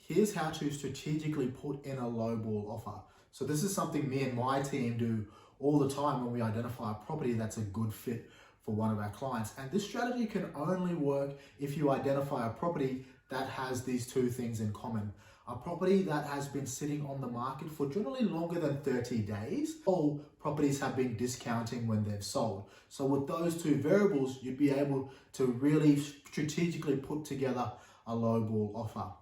here's how to strategically put in a lowball offer. So this is something me and my team do all the time when we identify a property that's a good fit for one of our clients. And this strategy can only work if you identify a property that has these two things in common. A property that has been sitting on the market for generally longer than 30 days. All properties have been discounting when they've sold. So with those two variables, you'd be able to really strategically put together a lowball offer.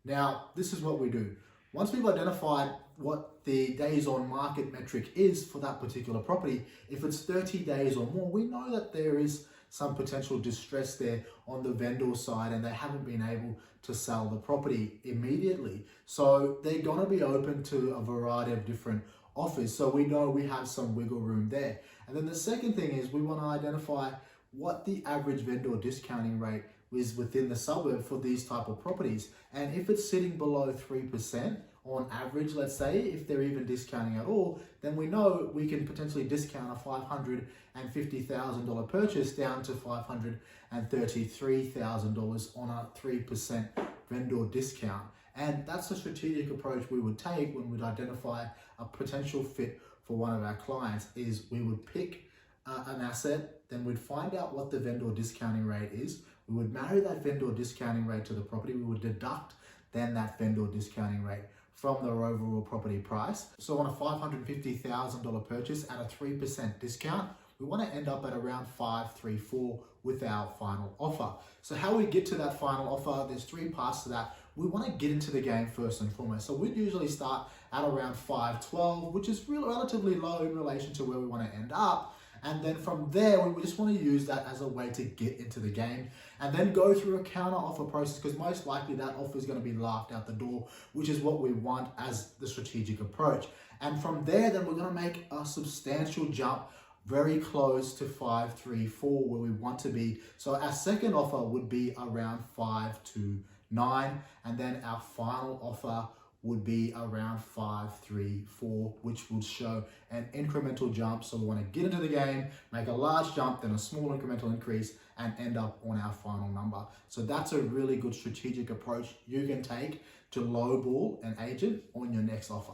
Now, this is what we do. Once we've identified what the days on market metric is for that particular property, if it's 30 days or more, we know that there is some potential distress there on the vendor side and they haven't been able to sell the property immediately. So they're gonna be open to a variety of different offers. So we know we have some wiggle room there. And then the second thing is we wanna identify what the average vendor discounting rate is within the suburb for these type of properties. And if it's sitting below 3% on average, let's say, if they're even discounting at all, then we know we can potentially discount a $550,000 purchase down to $533,000 on a 3% vendor discount. And that's a strategic approach we would take when we'd identify a potential fit for one of our clients. Is we would pick an asset, then we'd find out what the vendor discounting rate is. We would marry that vendor discounting rate to the property. We would deduct then that vendor discounting rate from their overall property price. So on a $550,000 purchase at a 3% discount, we want to end up at around 534 with our final offer. So how we get to that final offer, there's three parts to that. We want to get into the game first and foremost. So we'd usually start at around 512, which is relatively low in relation to where we want to end up. And then from there, we just want to use that as a way to get into the game and then go through a counter offer process, because most likely that offer is going to be laughed out the door, which is what we want as the strategic approach. And from there, then we're going to make a substantial jump very close to 534 where we want to be. So our second offer would be around 529, and then our final offer would be around 534, which will show an incremental jump. So we want to get into the game, make a large jump, then a small incremental increase, and end up on our final number. So that's a really good strategic approach you can take to lowball an agent on your next offer.